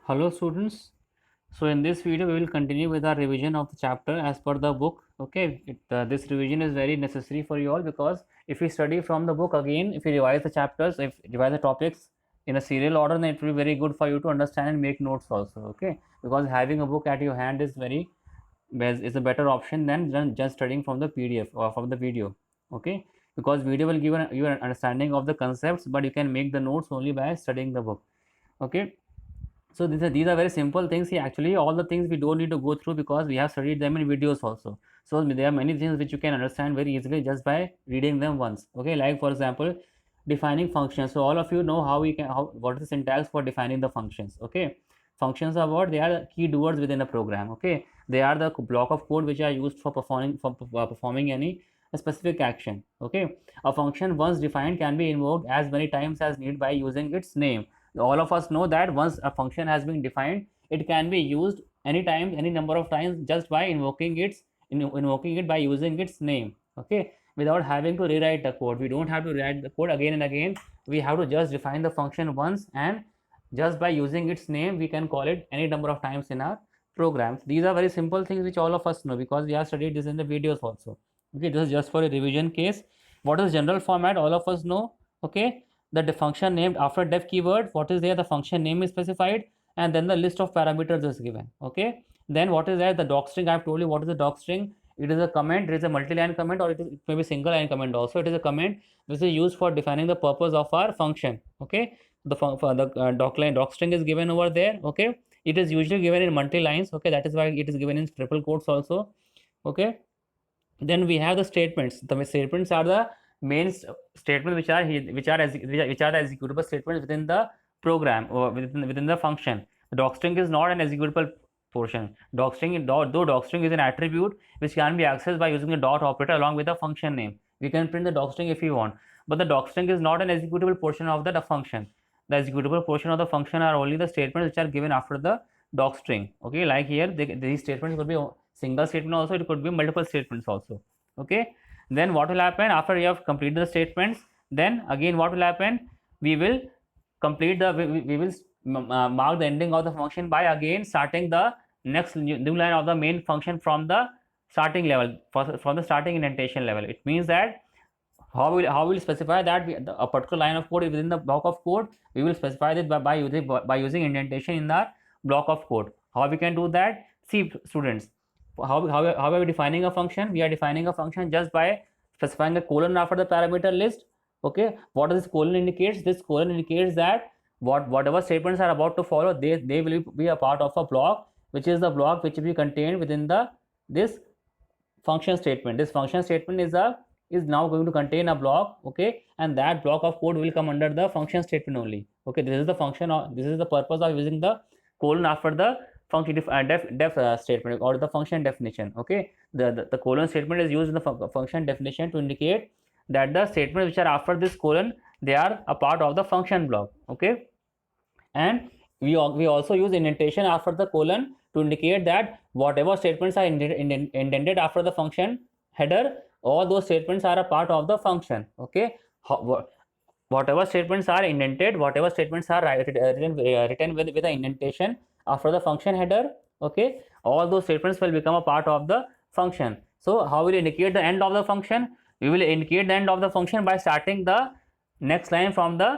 Hello students. So in this video we will continue with our revision of the chapter as per the book. Okay, this revision is very necessary for you all because if you study from the book again, if you revise the chapters, if you revise the topics in a serial order, then it will be very good for you to understand and make notes also. Okay, because having a book at your hand is a better option than just studying from the PDF or from the video. Okay, because video will give you an understanding of the concepts, but you can make the notes only by studying the book. Okay, so these are very simple things. See, actually all the things we don't need to go through because we have studied them in videos also. So there are many things which you can understand very easily just by reading them once. Okay, like for example, defining functions. So all of you know what is the syntax for defining the functions. Okay, functions are what? They are the key doers within a program. Okay, they are the block of code which are used for performing any specific action. Okay, a function once defined can be invoked as many times as need by using its name. All of us know that once a function has been defined, it can be used anytime, any number of times, just by invoking it by using its name. Okay, without having to rewrite the code. We don't have to rewrite the code again and again. We have to just define the function once, and just by using its name we can call it any number of times in our programs. These are very simple things which all of us know because we have studied this in the videos also. Okay, this is just for a revision case. What is general format? All of us know. Okay, the function named after def keyword, what is there? The function name is specified, and then the list of parameters is given. Okay, then what is there? The doc string. I have told you what is the doc string. It is a comment. It is a multi-line comment, or it may be single line comment also. It is a comment which is used for defining the purpose of our function. Okay, the doc string is given over there. Okay, it is usually given in multi-lines. Okay, that is why it is given in triple quotes also. Okay, then we have the statements. The statements are the main statements which are the executable statements within the program or within the function. The docstring is not an executable portion. Docstring, though docstring is an attribute which can be accessed by using a dot operator along with a function name. We can print the docstring if we want, but the docstring is not an executable portion of the function. The executable portion of the function are only the statements which are given after the docstring. Okay, like here these statements could be single statement also, it could be multiple statements also. Okay, then what will happen after you have completed the statements? Then again what will happen? We will complete the we will mark the ending of the function by again starting the next new line of the main function from the starting level, from the starting indentation level. It means that how will specify that a particular line of code is within the block of code. We will specify that by using indentation in the block of code. How we can do that? See students, how are we defining a function? We are defining a function just by specifying a colon after the parameter list. Okay, what does this colon indicates? This colon indicates that whatever statements are about to follow, they will be a part of a block, which is the block which will be contained within the this function statement. This function statement is now going to contain a block. Okay, and that block of code will come under the function statement only. Okay, this is the function, or this is the purpose of using the colon after the function def statement or the function definition. Okay, the colon statement is used in the function definition to indicate that the statements which are after this colon, they are a part of the function block. Okay, and we also use indentation after the colon to indicate that whatever statements are indented after the function header, all those statements are a part of the function. Okay, whatever statements are indented, whatever statements are written with the indentation after the function header, okay, all those statements will become a part of the function. So how will you indicate the end of the function? We will indicate the end of the function by starting the next line from the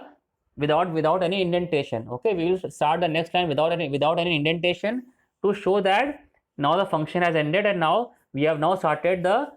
without any indentation. Okay, we will start the next line without any indentation to show that now the function has ended, and now we have now started the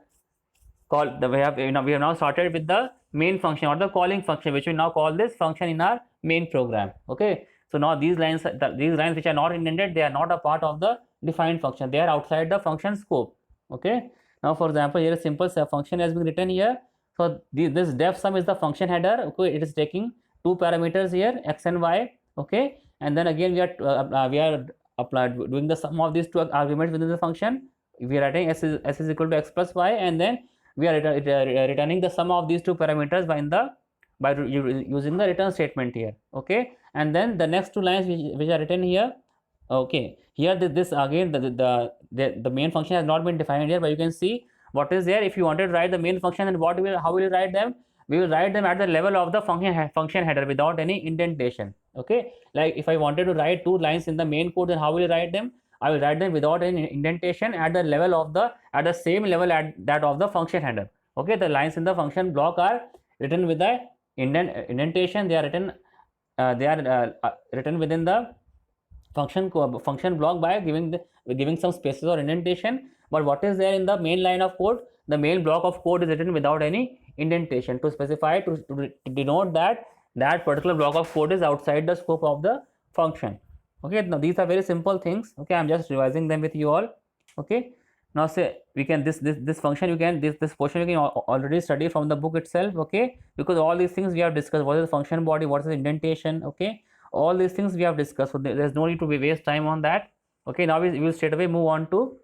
we have now started with the main function or the calling function, which we now call this function in our main program. Okay, so now these lines which are not indented, they are not a part of the defined function, they are outside the function scope. Okay, now for example, here a simple function has been written here. So this def sum is the function header. Okay, it is taking two parameters here, x and y. Okay, and then again we are doing the sum of these two arguments within the function. We are writing s is equal to x plus y, and then we are returning the sum of these two parameters by using the return statement here. Okay, and then the next two lines which are written here. Okay, here this again the main function has not been defined here, but you can see what is there. If you wanted to write the main function, then how will you write them? We will write them at the level of the function header without any indentation. Okay, like if I wanted to write two lines in the main code, then how will I write them? I will write them without any indentation at the level of the same level at that of the function header. Okay, the lines in the function block are written with the indentation. They are written within the function block by giving some spaces or indentation. But what is there in the main line of code? The main block of code is written without any indentation to specify, to denote that that particular block of code is outside the scope of the function. Okay, now these are very simple things. Okay, I'm just revising them with you all. Okay, now say we can this function, you can this portion you can already study from the book itself. Okay, because all these things we have discussed. What is the function body, what is the indentation? Okay, all these things we have discussed, so there's no need to be waste time on that. Okay, now we will straight away move on to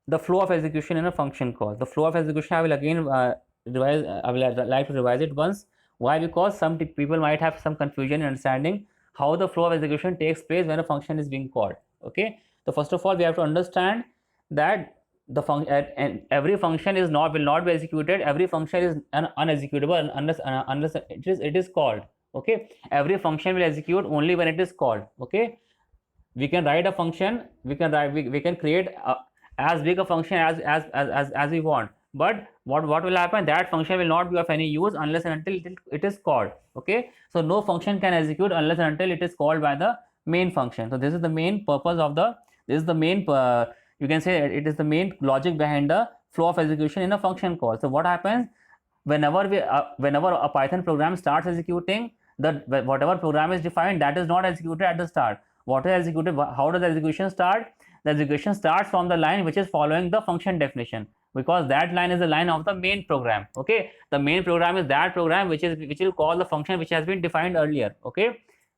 the flow of execution in a function call. The flow of execution, I will again revise. I will like to revise it once. Why? Because some people might have some confusion in understanding how the flow of execution takes place when a function is being called. Okay, so first of all, we have to understand that the function and every function is not will not be executed. Every function is unexecutable unless it is called. Okay, every function will execute only when it is called. Okay, we can write a function, we can create as big a function as we want, but what will happen, that function will not be of any use unless and until it is called. Okay, so no function can execute unless and until it is called by the main function. So this is the main purpose of the, this is the main you can say it is the main logic behind the flow of execution in a function call. So what happens whenever whenever a Python program starts executing, the whatever program is defined, that is not executed at the start. What is executed? How does the execution start? The execution starts from the line which is following the function definition, because that line is the line of the main program. Okay, the main program is that program which will call the function which has been defined earlier. Okay,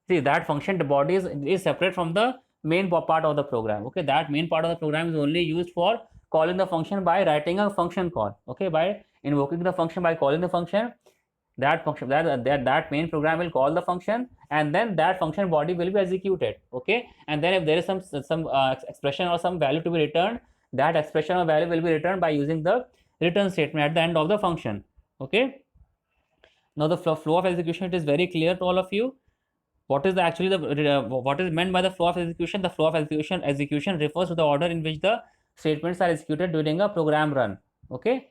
see that function, the body is separate from the main part of the program. Okay, that main part of the program is only used for calling the function by writing a function call. Okay, by invoking the function, by calling the function, that function, that main program will call the function, and then that function body will be executed. Okay, and then if there is some expression or some value to be returned, that expression or value will be returned by using the return statement at the end of the function. Okay, now the flow of execution, it is very clear to all of you. What is actually the what is meant by the flow of execution? The flow of execution refers to the order in which the statements are executed during a program run. Okay,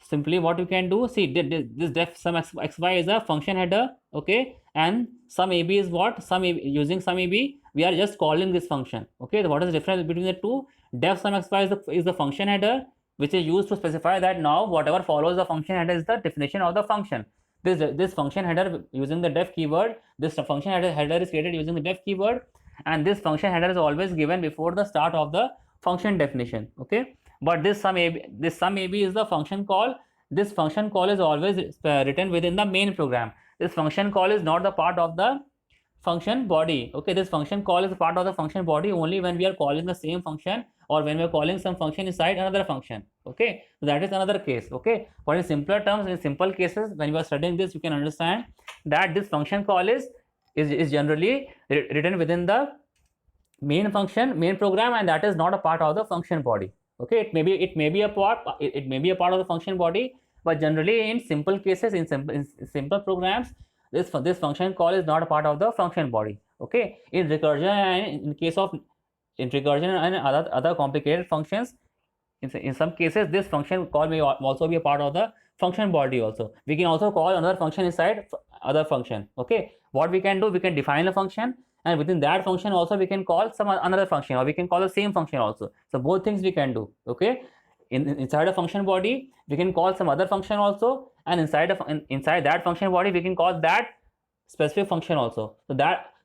simply what you can do, see this def sum xy is a function header. Okay, and sum ab is what? Sum AB, using sum ab we are just calling this function. Okay, so what is the difference between the two? Def sum xy is the function header which is used to specify that now whatever follows the function header is the definition of the function. This function header using the def keyword, this function header is created using the def keyword, and this function header is always given before the start of the function definition. Okay, but this sum ab is the function call. This function call is always written within the main program. This function call is not the part of the function body. Okay, this function call is a part of the function body only when we are calling the same function, or when we are calling some function inside another function. Okay, so that is another case. Okay, but in simpler terms, in simple cases, when you are studying this, you can understand that this function call is generally written within the main function, main program, and that is not a part of the function body. Okay, it may be a part, it may be a part of the function body, but generally in simple cases, in simple programs, this function call is not a part of the function body. Okay, in recursion and in recursion and other complicated functions, in some cases this function call may also be a part of the function body also. We can also call another function inside other function. Okay, what we can do, we can define a function, and within that function also we can call some another function, or we can call the same function also. So both things we can do. Okay, inside a function body we can call some other function also, and inside that function body we can call that specific function also.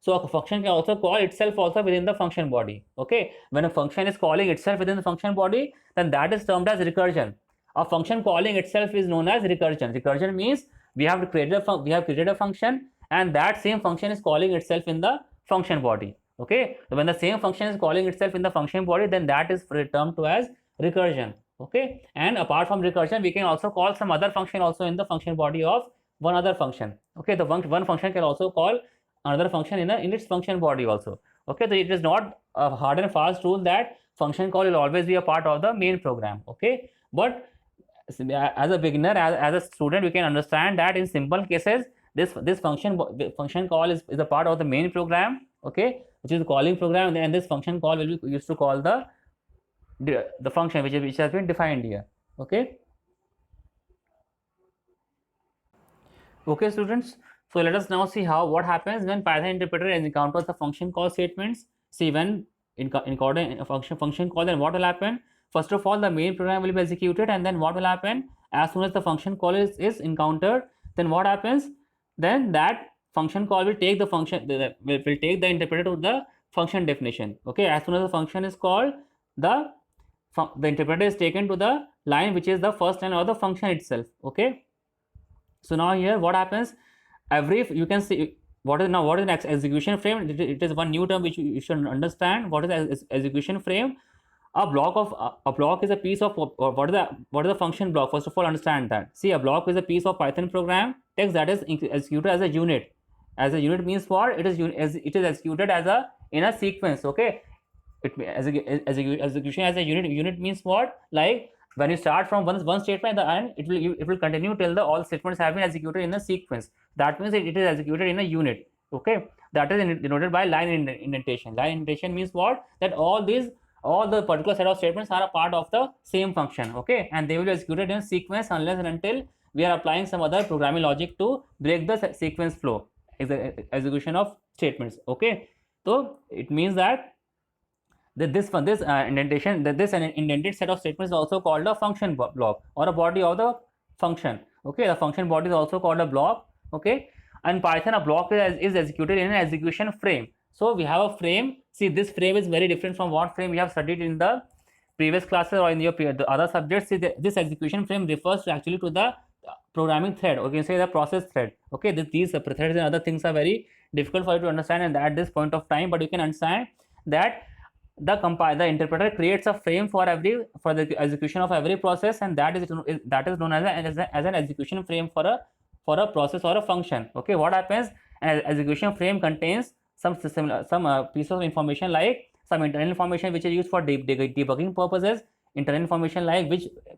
So a function can also call itself also within the function body. Okay, when a function is calling itself within the function body, then that is termed as recursion. A function calling itself is known as recursion. Recursion means we have created a function, and that same function is calling itself in the function body. Okay, so when the same function is calling itself in the function body, then that is termed to as recursion. Okay, and apart from recursion, we can also call some other function also in the function body of one other function. Okay, the one function can also call another function in its function body also. Okay, so it is not a hard and fast rule that function call will always be a part of the main program. Okay, but as a beginner, as a student, we can understand that in simple cases this function call is a part of the main program, okay, which is the calling program, and this function call will be used to call the function which has been defined here. Okay. Okay, students. So let us now see what happens when Python interpreter encounters the function call statements. See, when encoding a function call, then what will happen? First of all, the main program will be executed, and then what will happen? As soon as the function call is encountered, then what happens? Then that function call will take the function will take the interpreter to the function definition. Okay, as soon as the function is called, the interpreter is taken to the line which is the first line of the function itself. Okay. So now here what happens, you can see what is an execution frame. It is one new term which you should understand. What is execution frame? A block is a piece of what is the function block. First of all, understand that. See, a block is a piece of Python program text that is executed as a unit. As a unit means what? It is executed in a sequence. Okay, execution as a unit means what? Like, when you start from one statement at the end, it will continue till all statements have been executed in a sequence. That means it is executed in a unit. Okay, that is denoted by line indentation. Line indentation means what? That all the particular set of statements are a part of the same function. Okay, and they will be executed in a sequence unless and until we are applying some other programming logic to break the sequence flow, execution of statements. Okay, so it means that this indented set of statements is also called a function block or a body of the function. Okay, the function body is also called a block. Okay, and Python, a block is executed in an execution frame. So we have a frame. See, this frame is very different from what frame we have studied in the previous classes or in the other subjects. See, this execution frame refers actually to the programming thread, or you can say the process thread. Okay, these threads and other things are very difficult for you to understand and at this point of time, but you can understand that the interpreter creates a frame for the execution of every process, and that is known as an execution frame for a process or a function. Okay, what happens? An execution frame contains some piece of information, like some internal information which is used for debugging purposes. Internal information like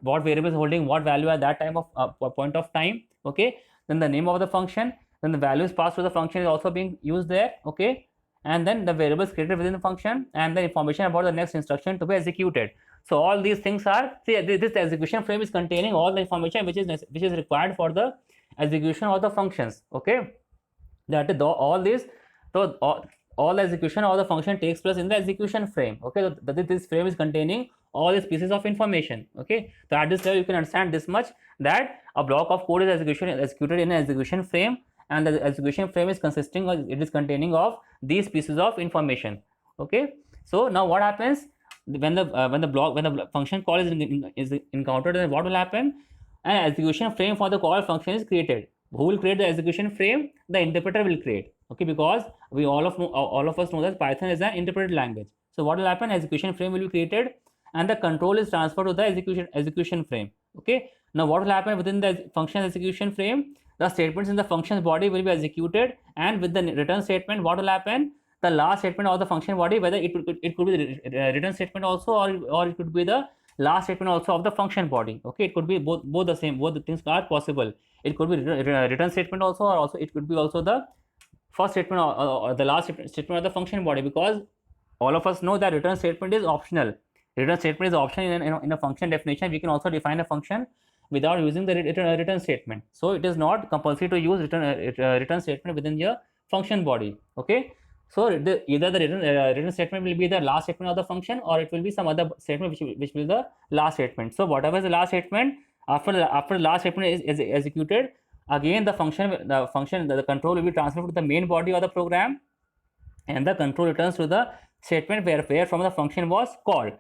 what variable is holding what value at that time of point of time. Okay, then the name of the function, then the values passed to the function is also being used there. Okay, and then the variables created within the function, and the information about the next instruction to be executed. So all these things are, see, this execution frame is containing all the information which is required for the execution of the functions. Okay, that is all this. So all the execution of the function takes place in the execution frame. Okay, so this frame is containing all these pieces of information. Okay, so at this level you can understand this much, that a block of code is executed in an execution frame, and the execution frame is containing of these pieces of information. Okay, so now what happens when the function call is encountered, then what will happen? An execution frame for the call function is created. Who will create the execution frame? The interpreter will create. Okay, because we all of us know that Python is an interpreted language. So what will happen? Execution frame will be created, and the control is transferred to the execution frame. Okay, now what will happen within the function execution frame? The statements in the function's body will be executed, and with the return statement, what will happen? The last statement of the function body, whether it could be the return statement also, or it could be the last statement also of the function body. Okay, it could be both the same. Both the things are possible. It could be return statement also, or also it could be also the first statement or the last statement of the function body, because all of us know that return statement is optional. Return statement is optional in a function definition. We can also define a function without using the return statement. So it is not compulsory to use return statement within your function body. Okay, so either the return statement will be the last statement of the function, or it will be some other statement which will be the last statement. So whatever is the last statement, after the last statement is executed, again the control will be transferred to the main body of the program, and the control returns to the statement where from the function was called.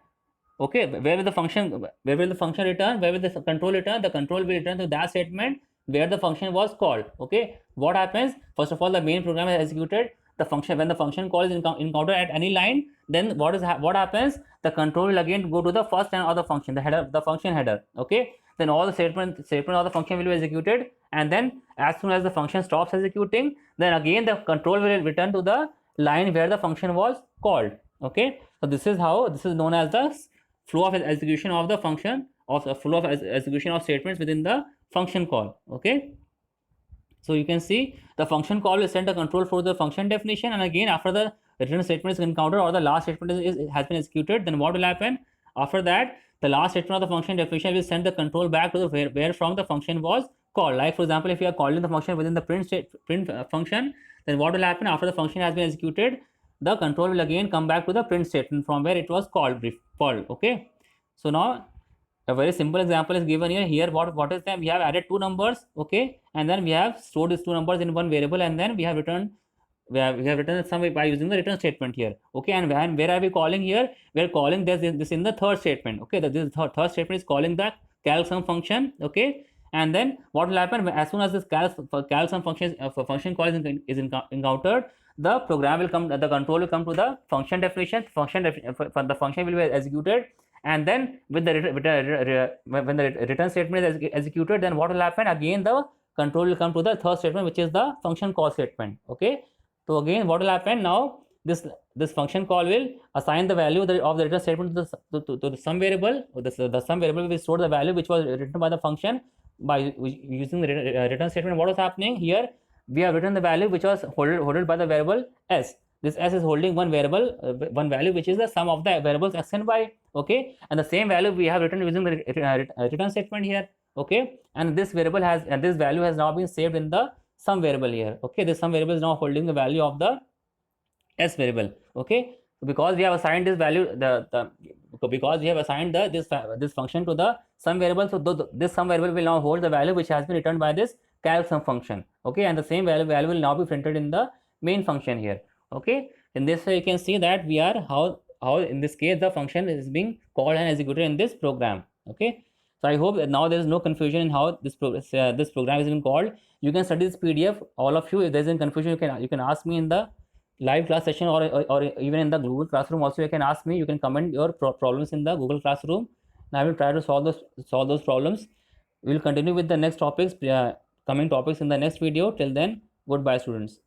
Okay, where will the function return? Where will the control return? The control will return to that statement where the function was called. Okay, what happens? First of all, the main program is executed. The function, when the function call is encountered at any line, then what happens? The control will again go to the first line of the function, the function header. Okay, then all the statement of the function will be executed, and then as soon as the function stops executing, then again the control will return to the line where the function was called. Okay, so this is known as the flow of execution of the function, of the flow of execution of statements within the function call. Okay, So you can see the function call will send a control for the function definition, and again after the return statement is encountered or the last statement has been executed, then what will happen? After that, the last statement of the function definition will send the control back to the where from the function was called. Like for example, if you are calling the function within the print function, then what will happen after the function has been executed? The control will again come back to the print statement from where it was called. Okay. So now a very simple example is given here. Here what is that? We have added two numbers, okay, and then we have stored these two numbers in one variable, and then we have returned some way by using the return statement here, okay. And where are we calling here? We are calling this in the third statement, okay. This third statement is calling the calsum function, okay. And then what will happen as soon as this calsum function call is encountered, the program will come, the control will come to the function definition. The function will be executed, and then with the when the return statement is executed, then what will happen? Again the control will come to the third statement, which is the function call statement, okay. So again what will happen now? This function call will assign the value of the return statement to the sum variable. The sum variable will store the value which was written by the function by using the return statement. What was happening here? We have written the value which was held by the variable s. This s is holding one variable, one value which is the sum of the variables x and y, okay. And the same value we have written using the return statement here, okay. And this variable has, and this value has now been saved in the sum variable here, okay. This sum variable is now holding the value of the s variable, okay. Because we have assigned this value, because we have assigned this function to the sum variable, so this sum variable will now hold the value which has been returned by this calsum function, okay. And the same value will now be printed in the main function here, okay. In this way you can see that we are how in this case the function is being called and executed in this program, okay. So I hope that now there is no confusion in how this program is being called. You can study this PDF, all of you. If there is any confusion, you can ask me in the live class session, or even in the Google Classroom also you can ask me. You can comment your problems in the Google Classroom, and I will try to solve those problems. We will continue with the next topics, coming topics in the next video. Till then, goodbye students.